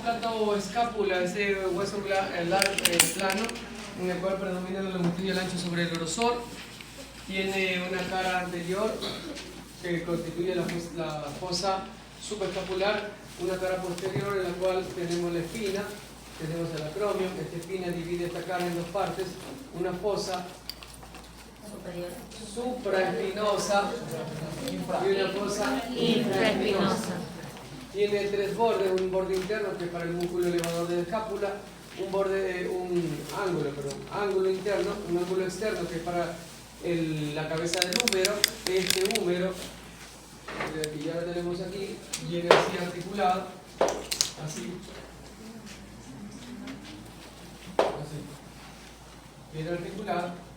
plato escápula, ese hueso plano, en el cual predomina la longitud y el ancho sobre el grosor. Tiene una cara anterior que constituye la fosa subescapular, una cara posterior en la cual tenemos la espina, tenemos el acromio. Esta espina divide esta cara en dos partes, una fosa supraespinosa y una fosa infraespinosa. Tiene tres bordes, un borde interno que es para el músculo elevador de la escápula, ángulo interno, un ángulo externo que es para la cabeza del húmero. Este húmero, que ya lo tenemos aquí, viene así articulado, así, viene articulado.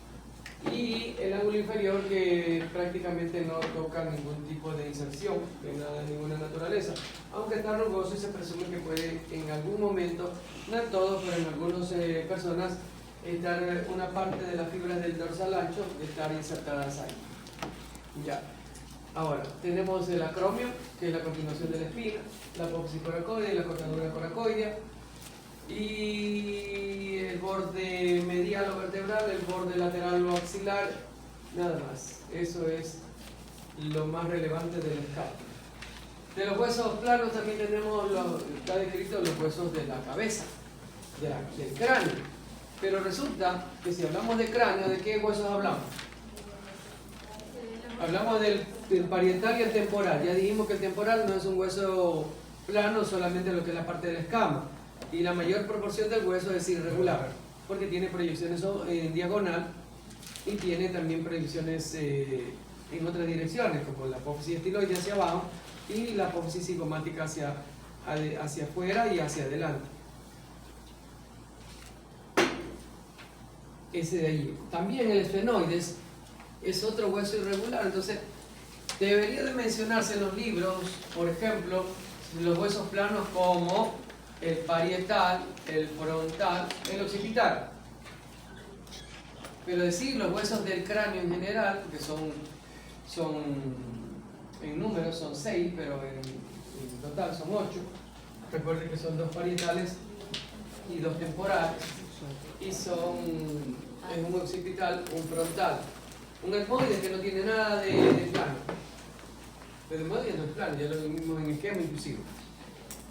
Y el ángulo inferior que prácticamente no toca ningún tipo de inserción de ninguna naturaleza, aunque está rugoso y se presume que puede en algún momento, no en todos, pero en algunas personas, estar una parte de las fibras del dorsal ancho estar insertadas ahí. Ya. Ahora, tenemos el acromio, que es la continuación de la espina, la apófisis coracoidea y la cortadura coracoidea, y el borde medial o vertebral, el borde lateral o axilar, nada más. Eso es lo más relevante del escápula. De los huesos planos también tenemos, está descrito los huesos de la cabeza, del cráneo. Pero resulta que si hablamos de cráneo, ¿de qué huesos hablamos? Hablamos del parietal y el temporal. Ya dijimos que el temporal no es un hueso plano, solamente lo que es la parte de la escama. Y la mayor proporción del hueso es irregular, porque tiene proyecciones en diagonal y tiene también proyecciones en otras direcciones, como la apófisis estiloide hacia abajo y la apófisis cigomática hacia afuera y hacia adelante. Ese de ahí. También el esfenoides es otro hueso irregular, entonces debería de mencionarse en los libros, por ejemplo, los huesos planos como el parietal, el frontal, el occipital. Pero decir los huesos del cráneo en general, que son en número son 6, pero en total son 8. Recuerden que son 2 parietales y 2 temporales. Y son un occipital, un frontal. Un etmoide que no tiene nada de plano. El etmoide no es plano, ya lo vimos en el esquema inclusive.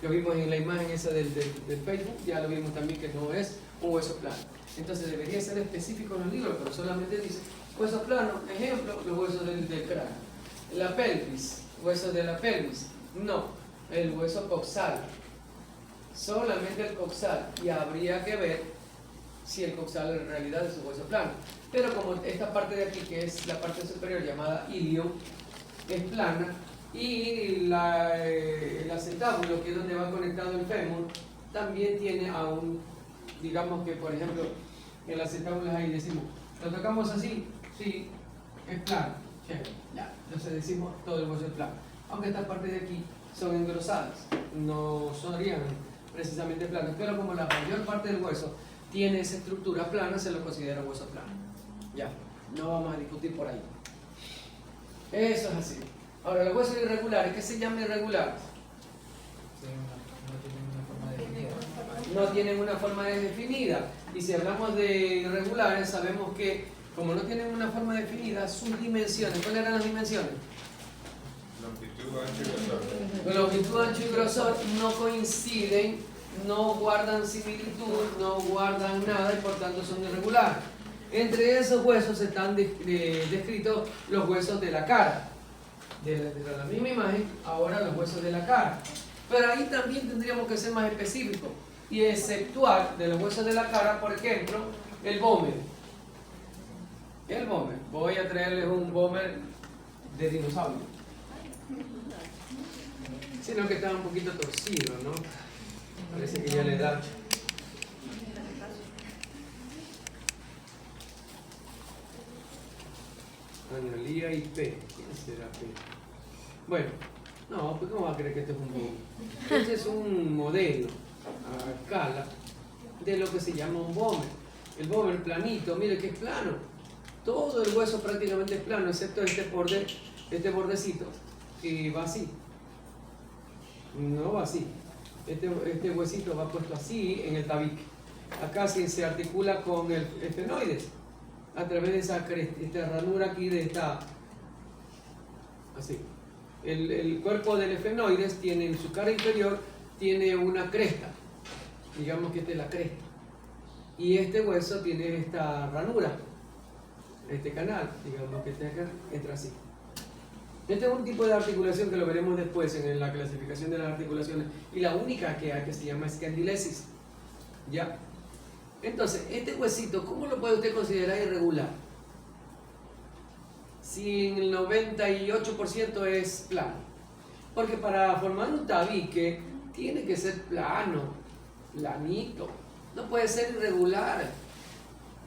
Lo vimos en la imagen esa del Facebook, ya lo vimos también que no es un hueso plano. Entonces debería ser específico en los libros, pero solamente dice hueso plano, ejemplo, los huesos del cráneo. La pelvis, huesos de la pelvis, no, el hueso coxal, solamente el coxal, y habría que ver si el coxal en realidad es un hueso plano. Pero como esta parte de aquí, que es la parte superior llamada ilium, es plana, y el acetábulo, que es donde va conectado el fémur, también tiene aún, digamos que por ejemplo, el acetábulo ahí decimos, lo tocamos así, sí, es plano, ya, entonces decimos todo el hueso es plano. Aunque estas partes de aquí son engrosadas, no serían precisamente planas, pero como la mayor parte del hueso tiene esa estructura plana, se lo considera hueso plano. Ya, no vamos a discutir por ahí. Eso es así. Ahora, los huesos irregulares, ¿qué se llama irregulares? No tienen una forma definida. Y si hablamos de irregulares, sabemos que como no tienen una forma definida, sus dimensiones, ¿cuáles eran las dimensiones? Longitud, ancho y grosor. Longitud, ancho y grosor no coinciden, no guardan similitud, no guardan nada y por tanto son irregulares. Entre esos huesos están descritos los huesos de la cara. De la misma imagen, ahora los huesos de la cara. Pero ahí también tendríamos que ser más específicos y exceptuar de los huesos de la cara, por ejemplo, el vómer. El vómer. Voy a traerles un vómer de dinosaurio. Sino que está un poquito torcido, ¿no? Parece que ya le da. Analía y P. ¿Quién será P? Bueno, no, pues ¿cómo va a creer que este es un vómer? Este es un modelo a escala de lo que se llama un vómer. El vómer planito, mire que es plano. Todo el hueso prácticamente es plano, excepto este bordecito, que va así. No va así. Este huesito va puesto así en el tabique. Acá se articula con el esfenoides a través de esta ranura aquí de esta, así. El cuerpo del esfenoides tiene en su cara inferior tiene una cresta, digamos que esta es la cresta, y este hueso tiene esta ranura, este canal, digamos que este acá entra así. Este es un tipo de articulación que lo veremos después en la clasificación de las articulaciones, y la única que hay que se llama escandilesis. ¿Ya? Entonces, este huesito, ¿cómo lo puede usted considerar irregular? Si en el 98% es plano. Porque para formar un tabique tiene que ser plano, planito. No puede ser irregular.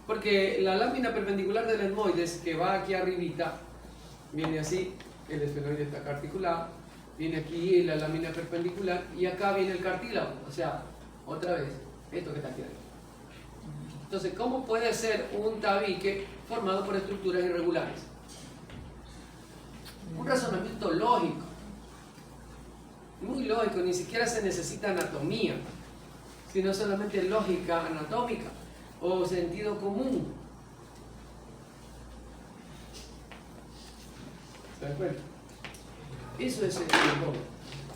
Porque la lámina perpendicular del etmoides, que va aquí arribita, viene así, el esfenoide está acá articulado, viene aquí la lámina perpendicular y acá viene el cartílago. O sea, otra vez, esto que está aquí arriba. Entonces, ¿cómo puede ser un tabique formado por estructuras irregulares? Un razonamiento lógico, muy lógico, ni siquiera se necesita anatomía, sino solamente lógica anatómica o sentido común. ¿Se dan cuenta? Eso es el común.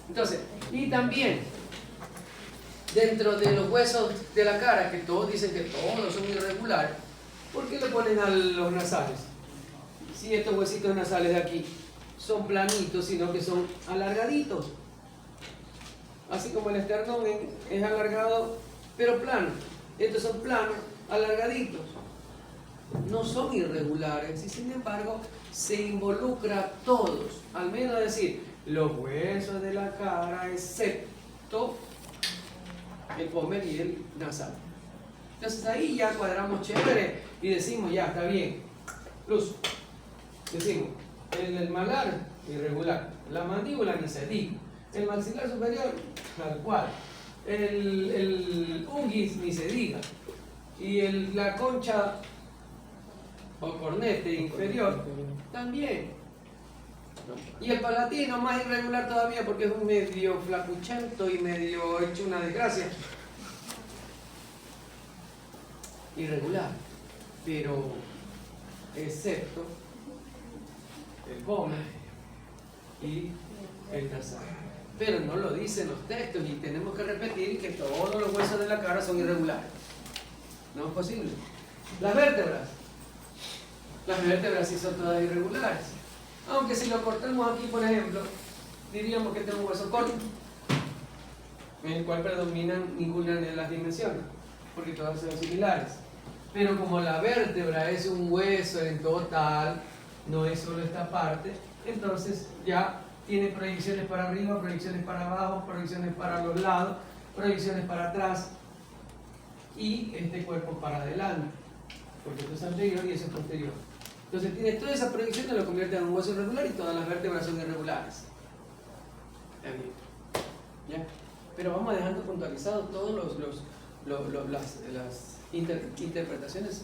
Entonces, y también dentro de los huesos de la cara, que todos dicen que todos son irregulares, ¿por qué le ponen a los nasales? Si estos huesitos nasales de aquí son planitos, sino que son alargaditos. Así como el esternón es alargado, pero plano. Estos son planos, alargaditos. No son irregulares y sin embargo se involucra a todos. Al menos decir, los huesos de la cara, excepto el pómer y el nasal. Entonces ahí ya cuadramos chévere y decimos, ya, está bien. Luz. Decimos, el malar, irregular. La mandíbula, ni se diga. El maxilar superior, tal cual. El unguis, ni se diga. Y la concha o cornete inferior, también. Y el palatino, más irregular todavía, porque es un medio flacuchento y medio hecho una desgracia. Irregular, pero excepto el pómer y el nasal. Pero no lo dicen los textos y tenemos que repetir que todos los huesos de la cara son irregulares. No es posible. Las vértebras sí son todas irregulares. Aunque si lo cortamos aquí, por ejemplo, diríamos que tengo un hueso corto, en el cual predominan ninguna de las dimensiones, porque todas son similares. Pero como la vértebra es un hueso en total, no es solo esta parte, entonces ya tiene proyecciones para arriba, proyecciones para abajo, proyecciones para los lados, proyecciones para atrás y este cuerpo para adelante, porque esto es anterior y eso es posterior. Entonces tiene todas esas proyecciones, lo convierte en un hueso irregular y todas las vértebras son irregulares. ¿Ya? Pero vamos dejando puntualizados todos las interpretaciones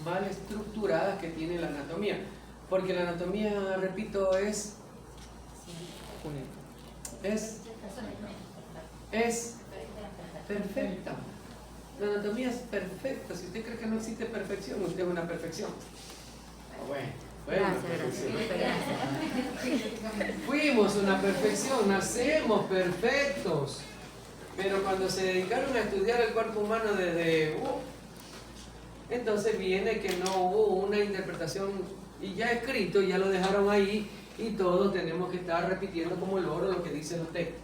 mal estructuradas que tiene la anatomía. Porque la anatomía, repito, es perfecta. La anatomía es perfecta. Si usted cree que no existe perfección, usted es una perfección. Bueno, fuimos una perfección, nacemos perfectos. Pero cuando se dedicaron a estudiar el cuerpo humano desde... entonces viene que no hubo una interpretación y ya escrito, ya lo dejaron ahí y todos tenemos que estar repitiendo como el oro lo que dicen los textos.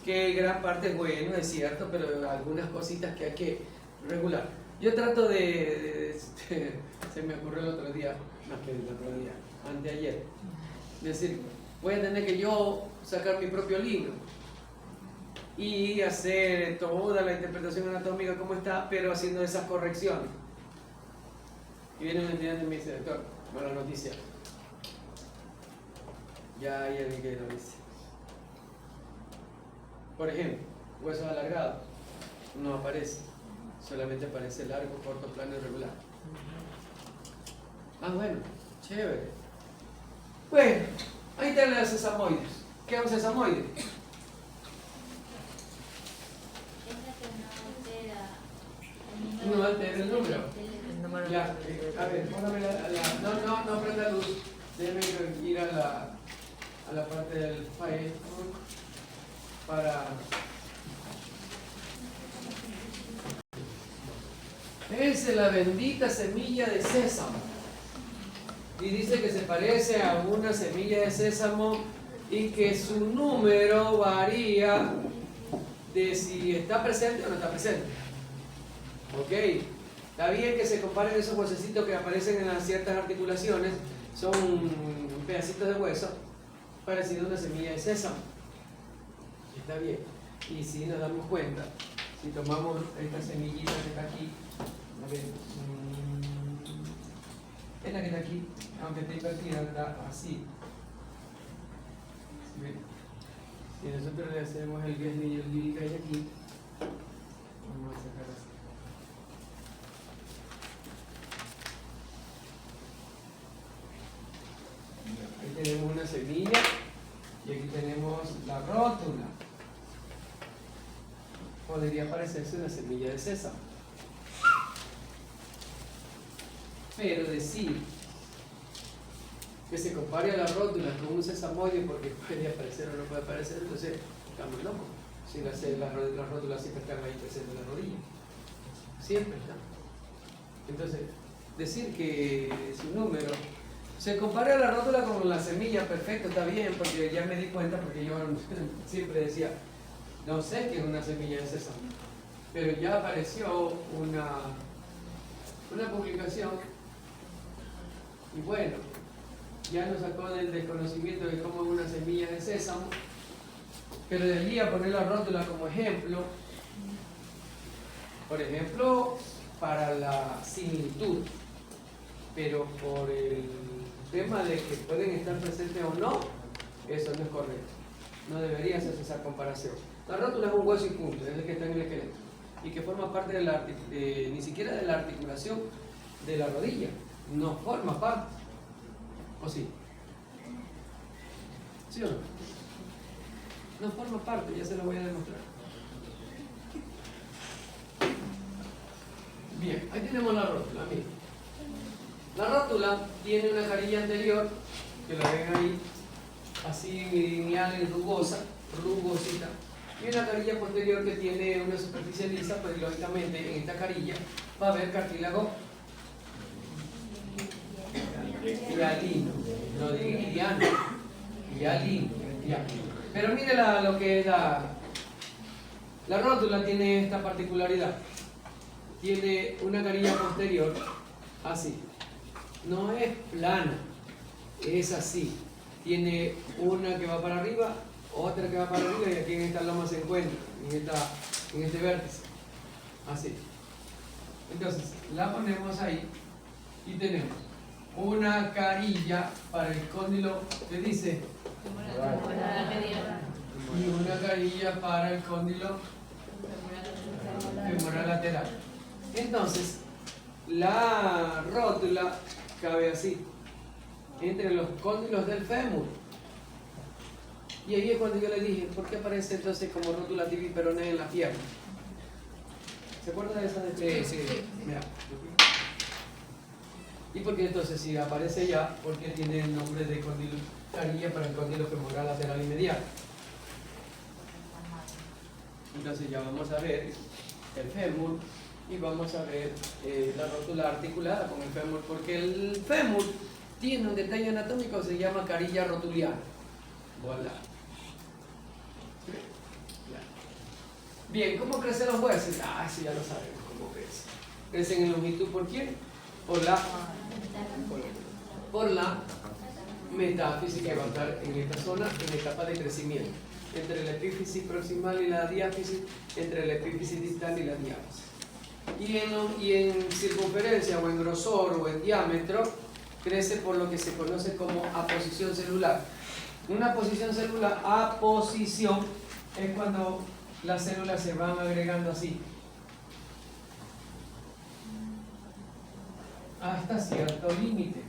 Que gran parte es bueno, es cierto, pero algunas cositas que hay que regular. Yo trato se me ocurrió el otro día, anteayer, decir, voy a tener que yo sacar mi propio libro y hacer toda la interpretación anatómica como está, pero haciendo esas correcciones. Y viene un estudiante y me dice, doctor, buena noticia. Ya hay alguien que lo dice. Por ejemplo, huesos alargados, no aparece, solamente aparece largo, corto, plano, irregular. Ah, bueno, chévere. Bueno, ahí están los sesamoides. ¿Qué es un sesamoide? altere el número. Ya, a ver, póngame no prenda luz. Déjeme ir a la parte del Facebook para... Es la bendita semilla de sésamo. Y dice que se parece a una semilla de sésamo y que su número varía de si está presente o no está presente. Ok, está bien que se comparen esos huesecitos que aparecen en las ciertas articulaciones, son pedacitos de hueso parecido a una semilla de sésamo. Está bien. Y si nos damos cuenta, si tomamos esta semillita que está aquí, a ver, es la que está aquí, aunque está invertida, está así. Si nosotros le hacemos el guess y el lírica aquí, vamos a sacar así. Ahí tenemos una semilla y aquí tenemos la rótula. Podría parecerse una semilla de sésamo. Pero decir que se compare a la rótula con un sesamoide porque puede aparecer o no puede aparecer, entonces estamos locos. Si las rótulas siempre están ahí presentes en la rodilla. Siempre están. Entonces, decir que su número se compare a la rótula con la semilla, perfecto, está bien, porque ya me di cuenta, porque yo siempre decía, no sé qué es una semilla de sésamo, pero ya apareció una publicación y bueno, ya nos sacó del desconocimiento de cómo es una semilla de sésamo, pero de allí a poner la rótula como ejemplo, por ejemplo, para la similitud, pero por el tema de que pueden estar presentes o no, eso no es correcto. No debería hacerse esa comparación. La rótula es un hueso y punto, es el que está en el esqueleto y que forma parte ni siquiera de la articulación de la rodilla, no forma parte. ¿O sí? ¿Sí o no? No forma parte, ya se lo voy a demostrar. Bien, ahí tenemos la rótula, miren. La rótula tiene una carilla anterior, que la ven ahí, así lineal y rugosita, y una carilla posterior que tiene una superficie lisa, pues lógicamente en esta carilla va a haber cartílago hialino, no digo hialiano, hialino. Pero mire lo que es la rótula tiene esta particularidad, tiene una carilla posterior así, no es plana, es así, tiene una que va para arriba, otra que va para arriba y aquí en esta loma se encuentra, en este vértice, así. Entonces la ponemos ahí y tenemos una carilla para el cóndilo, ¿qué dice? Y una carilla para el cóndilo femoral lateral. Entonces la rótula cabe así, entre los cóndilos del fémur. Y ahí es cuando yo le dije, ¿por qué aparece entonces como rótula tibia y peroné en la pierna? ¿Se acuerdan de esa descripción? Sí. Mira. ¿Y por qué entonces si aparece ya? Porque tiene el nombre de cóndilo, carilla para el cóndilo femoral lateral y medial. Entonces ya vamos a ver el fémur y vamos a ver la rótula articulada con el fémur, porque el fémur tiene un detalle anatómico que se llama carilla rotuliana. Voilà. Bien, ¿cómo crecen los huesos? Sí, ya lo sabemos cómo crecen. ¿Crecen en longitud por quién? Por la metáfisis que va a estar en esta zona en etapa de crecimiento, entre la epífisis proximal y la diáfisis, entre la epífisis distal y la diáfisis. Y en circunferencia o en grosor o en diámetro crece por lo que se conoce como aposición celular. Una posición celular, aposición, es cuando las células se van agregando así hasta cierto límite.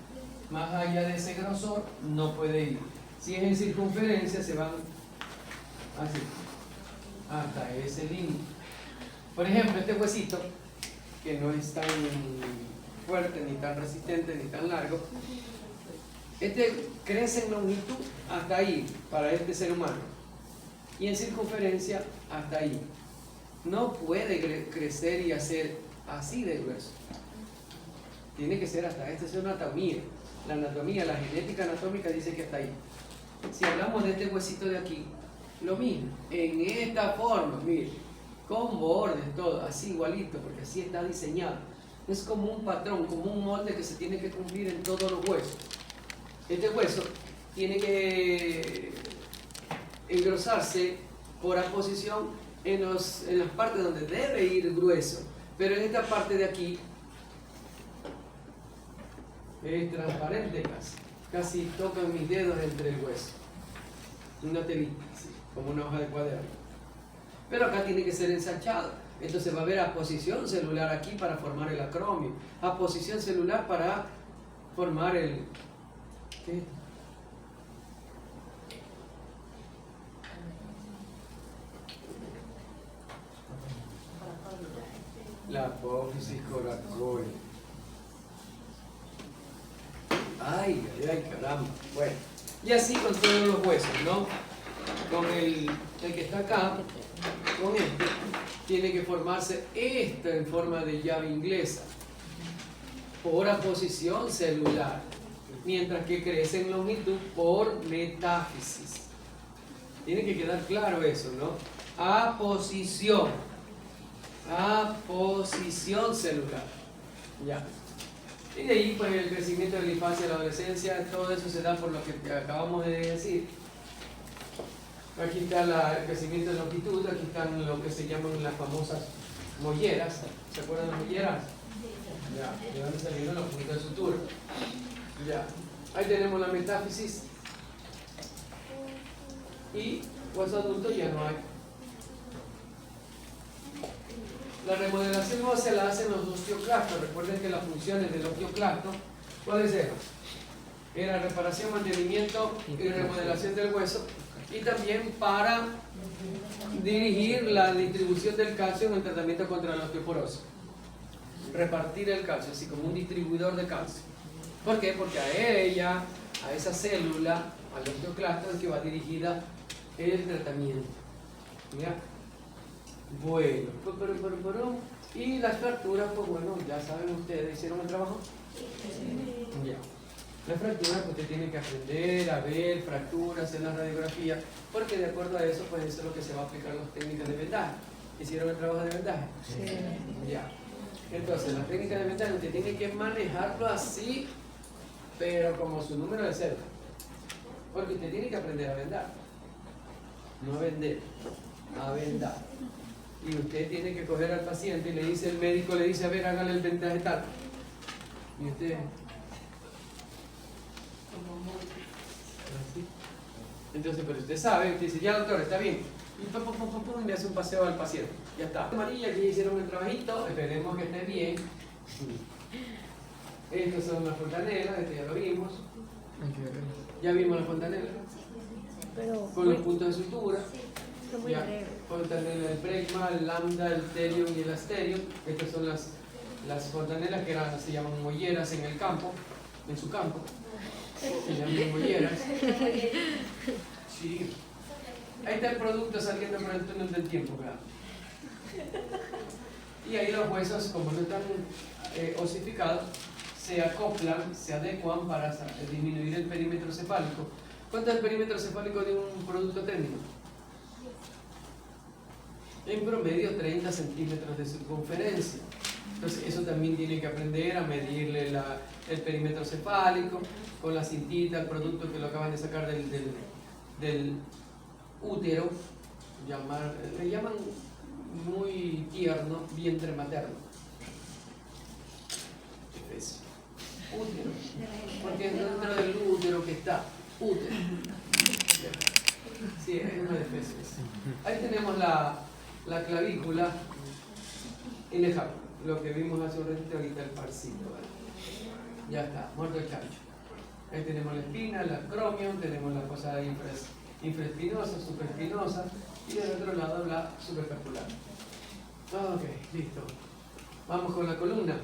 Más allá de ese grosor no puede ir. Si es en circunferencia se van así hasta ese límite. Por ejemplo, este huesito que no es tan fuerte, ni tan resistente, ni tan largo. Este crece en longitud hasta ahí, para este ser humano, y en circunferencia hasta ahí. No puede crecer y hacer así de grueso. Tiene que ser hasta esta, es una anatomía. La anatomía, la genética anatómica dice que hasta ahí. Si hablamos de este huesito de aquí, lo mismo, en esta forma, mire, con bordes, todo, así igualito, porque así está diseñado. Es como un patrón, como un molde que se tiene que cumplir en todos los huesos. Este hueso tiene que engrosarse por aposición en las partes donde debe ir grueso, pero en esta parte de aquí es transparente casi tocan mis dedos entre el hueso, una telita, así, como una hoja de cuaderno. Pero acá tiene que ser ensanchado, entonces va a haber aposición celular aquí para formar el acromio, aposición celular para formar el... ¿qué? La apófisis coracoide. Ay, caramba. Bueno, y así con todos los huesos, ¿no? Con el que está acá, con este, tiene que formarse esta en forma de llave inglesa, por aposición celular, mientras que crece en longitud por metáfisis. Tiene que quedar claro eso, ¿no? Aposición celular. Ya. Y de ahí, pues, el crecimiento de la infancia y la adolescencia, todo eso se da por lo que acabamos de decir. Aquí está el crecimiento de longitud, aquí están lo que se llaman las famosas molleras. ¿Se acuerdan de las molleras? Ya, de dónde salieron los puntos de sutura. Ya. Ahí tenemos la metáfisis. Y hueso adulto ya no hay. La remodelación ósea la hacen los osteoclastos. Recuerden que las funciones del osteoclasto, ¿cuáles eran? Era reparación, mantenimiento y remodelación del hueso, y también para dirigir la distribución del calcio en el tratamiento contra la osteoporosis. Repartir el calcio, así como un distribuidor de calcio. ¿Por qué? Porque a esa célula, al osteoclasto, es que va dirigida el tratamiento. ¿Ya? Bueno, y las fracturas, pues bueno, ya saben ustedes, ¿hicieron el trabajo? Ya. Las fracturas, pues usted tiene que aprender a ver fracturas en la radiografía, porque de acuerdo a eso, pues eso es lo que se va a aplicar las técnicas de vendaje. ¿Hicieron el trabajo de vendaje? Sí. Ya. Entonces, las técnicas de vendaje, usted tiene que manejarlo así, pero como su número de cédula. Porque usted tiene que aprender a vendar. No a vender, a vendar. Y usted tiene que coger al paciente y le dice, el médico le dice, a ver, hágale el vendaje tal. Y usted... así. Entonces, pero usted sabe, usted dice, ya doctor, está bien. Y le hace un paseo al paciente. Ya está. Amarilla, aquí hicieron el trabajito, esperemos que esté bien. Estas son las fontanelas, este ya lo vimos. Ya vimos la fontanela. Con los puntos de sutura. Ya, fontanela del brecma, el lambda, el terium y el asterium. Estas son las fontanelas que se llaman molleras en el campo, en su campo. Se llaman molleras. Sí. Ahí está el producto saliendo por el túnel del tiempo, ¿verdad? Y ahí los huesos, como no están osificados, se acoplan, se adecuan para disminuir el perímetro cefálico. ¿Cuánto es el perímetro cefálico de un producto técnico? En promedio 30 centímetros de circunferencia. Entonces eso también tiene que aprender a medirle el perímetro cefálico con la cintita, el producto que lo acaban de sacar del útero, le llaman muy tierno vientre materno. Es útero, porque es dentro del útero que está útero. Sí, es una defensa. Ahí tenemos la clavícula inejable, lo que vimos hace un ratito, ahorita el parcito, ¿vale? Ya está, muerto el chancho. Ahí tenemos la espina, el acromion, tenemos la fosa infraespinosa, supraespinosa, y del otro lado la supraescapular. Ok, listo. Vamos con la columna.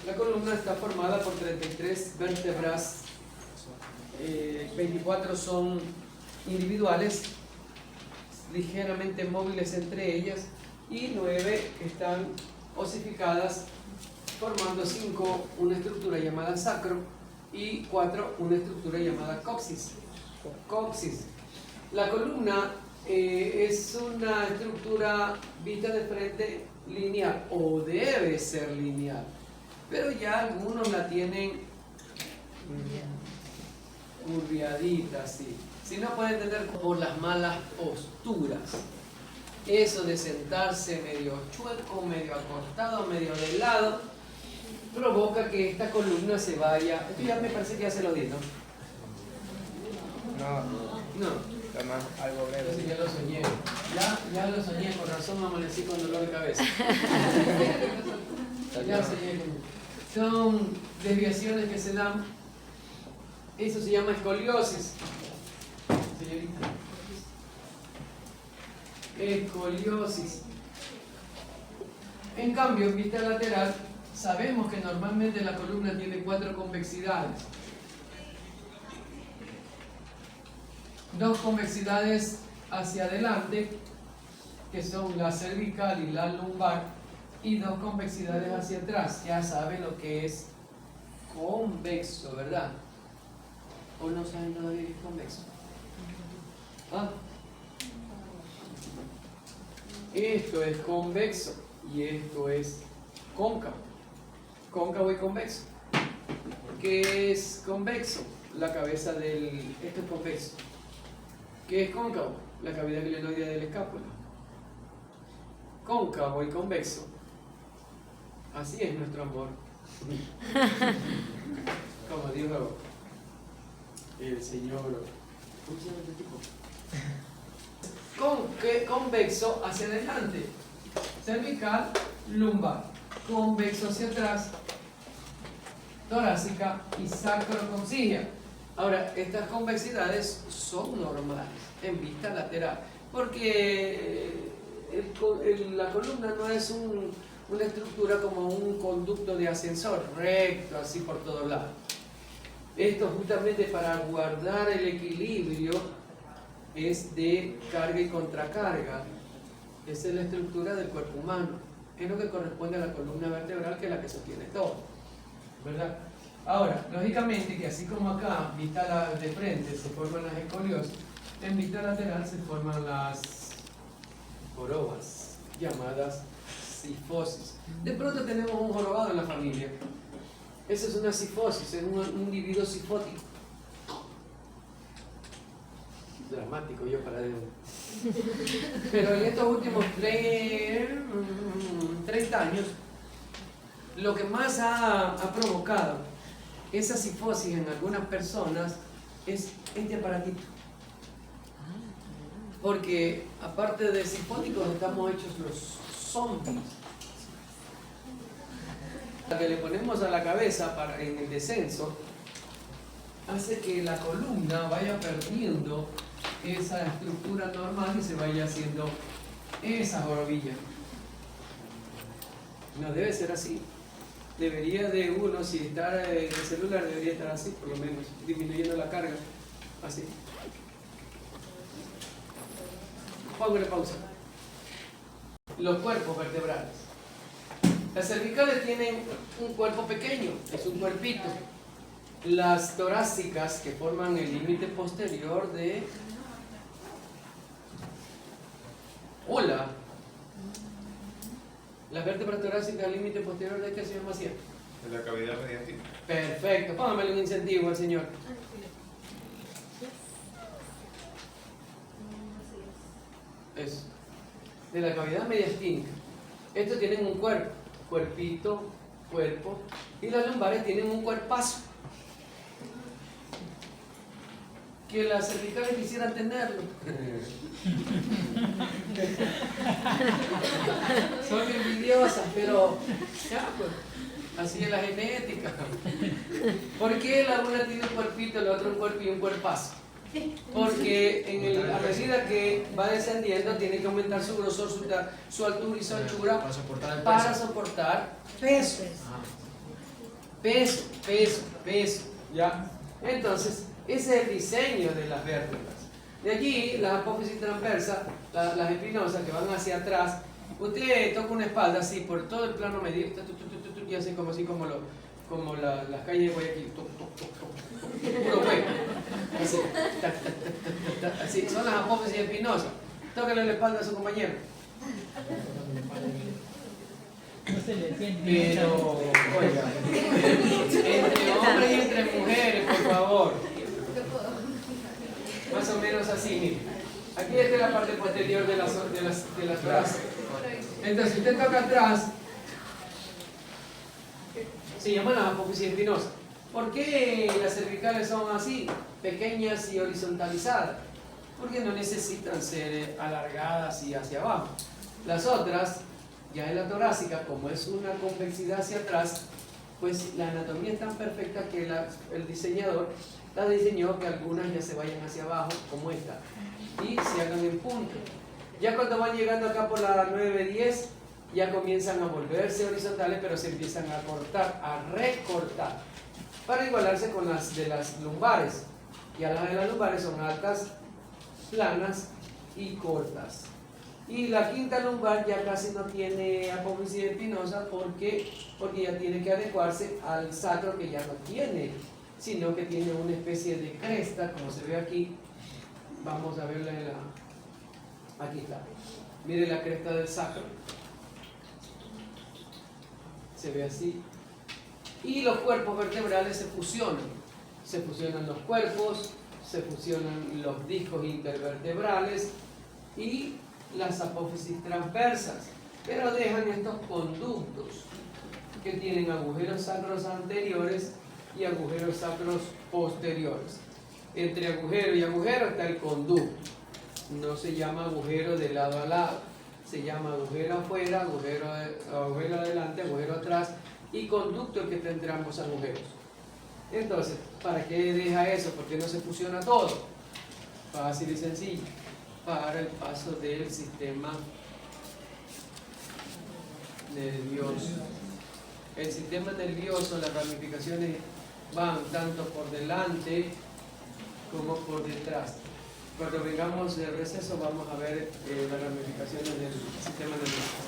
La columna está formada por 33 vértebras, 24 son individuales, ligeramente móviles entre ellas, y 9 que están osificadas, formando 5 una estructura llamada sacro y 4 una estructura llamada coxis. La columna es una estructura vista de frente lineal, o debe ser lineal, pero ya algunos la tienen curviadita así. Si no, puede entender por las malas posturas. Eso de sentarse medio chueco, medio acostado, medio de lado, provoca que esta columna se vaya. Esto ya me parece que ya se lo di, ¿no? No. Además, algo breve. Entonces ya lo soñé. Ya lo soñé, con razón amanecí con dolor de cabeza. Ya soñé con... Son desviaciones que se dan. Eso se llama escoliosis. Señorita. Escoliosis. En cambio, en vista lateral, sabemos que normalmente la columna tiene 4 convexidades. 2 convexidades hacia adelante, que son la cervical y la lumbar, y 2 convexidades hacia atrás. Ya saben lo que es convexo, ¿verdad? ¿O no saben todavía qué es convexo? ¿Ah? Esto es convexo y esto es cóncavo. Cóncavo y convexo. ¿Qué es convexo? La cabeza del... Esto es convexo. ¿Qué es cóncavo? La cavidad glenoidea de la escápula. Cóncavo y convexo. Así es nuestro amor. Como dijo el señor... ¿Cómo se llama este tipo? Convexo hacia adelante, cervical, lumbar, convexo hacia atrás, torácica y sacrocoxia. Ahora, estas convexidades son normales en vista lateral, porque la columna no es una estructura como un conducto de ascensor recto, así por todos lados. Esto justamente para guardar el equilibrio es de carga y contracarga. Esa es la estructura del cuerpo humano. Es lo que corresponde a la columna vertebral, que es la que sostiene todo, ¿verdad? Ahora, lógicamente que así como acá, vista de frente, se forman las escoliosis, en vista lateral se forman las jorobas, llamadas cifosis. De pronto tenemos un jorobado en la familia. Esa es una cifosis, es un individuo cifótico. Dramático yo para Dios. Pero en estos últimos 30 años, lo que más ha provocado esa cifosis en algunas personas es este aparatito. Porque aparte de cifóticos estamos hechos los zombies. La que le ponemos a la cabeza en el descenso hace que la columna vaya perdiendo esa estructura normal y se vaya haciendo esa jorobilla. No debe ser así. Debería de uno, si está en el celular, debería estar así, por lo menos, disminuyendo la carga. Así. Póngale pausa. Los cuerpos vertebrales. Las cervicales tienen un cuerpo pequeño, es un cuerpito. Las torácicas, que forman el límite posterior de... Hola. Las vértebras torácicas, el límite posterior de qué, señor Macías. De la cavidad mediastina. Perfecto, póngamele un incentivo al señor. Eso. De la cavidad mediastínica. Estos tienen un cuerpo, cuerpito, cuerpo, y las lumbares tienen un cuerpazo. Que las cervicales quisieran tenerlo. Son envidiosas, pero ya, pues, así es la genética. ¿Por qué la una tiene un cuerpito, la otra un cuerpo y un cuerpazo? Porque a medida que va descendiendo tiene que aumentar su grosor, su altura y su anchura para soportar peso. Peso. ¿Ya? Entonces, ese es el diseño de las vértebras. De allí, las apófisis transversas, las espinosas que van hacia atrás, usted toca una espalda así por todo el plano medio y hacen como las calles de Guayaquil, puro hueco. Así, son las apófisis espinosas. Tócale la espalda a su compañero. Pero, oiga, entre hombres y entre mujeres, por favor. Más o menos así, mire. Aquí está la parte posterior de las brazas. Entonces, si usted toca atrás, se llaman las apófisis espinosas. ¿Por qué las cervicales son así, pequeñas y horizontalizadas? Porque no necesitan ser alargadas y hacia abajo. Las otras, ya en la torácica, como es una convexidad hacia atrás, pues la anatomía es tan perfecta que el diseñador la diseñó que algunas ya se vayan hacia abajo, como esta, y se hagan en punto. Ya cuando van llegando acá por la 9-10, ya comienzan a volverse horizontales, pero se empiezan a cortar, a recortar, para igualarse con las de las lumbares. Ya las de las lumbares son altas, planas y cortas. Y la quinta lumbar ya casi no tiene apófisis espinosa porque ya tiene que adecuarse al sacro, que ya no tiene, sino que tiene una especie de cresta, como se ve aquí. Vamos a verla aquí está. Mire la cresta del sacro. Se ve así. Y los cuerpos vertebrales se fusionan. Se fusionan los cuerpos, se fusionan los discos intervertebrales y las apófisis transversas, pero dejan estos conductos que tienen agujeros sacros anteriores y agujeros sacros posteriores. Entre agujero y agujero está el conducto. No se llama agujero de lado a lado, se llama agujero afuera, agujero adelante, agujero atrás y conducto el que está entre ambos agujeros. Entonces, ¿para qué deja eso? Porque no se fusiona todo. Fácil y sencillo. Para el paso del sistema nervioso. El sistema nervioso, las ramificaciones van tanto por delante como por detrás. Cuando vengamos de receso vamos a ver las ramificaciones del sistema nervioso.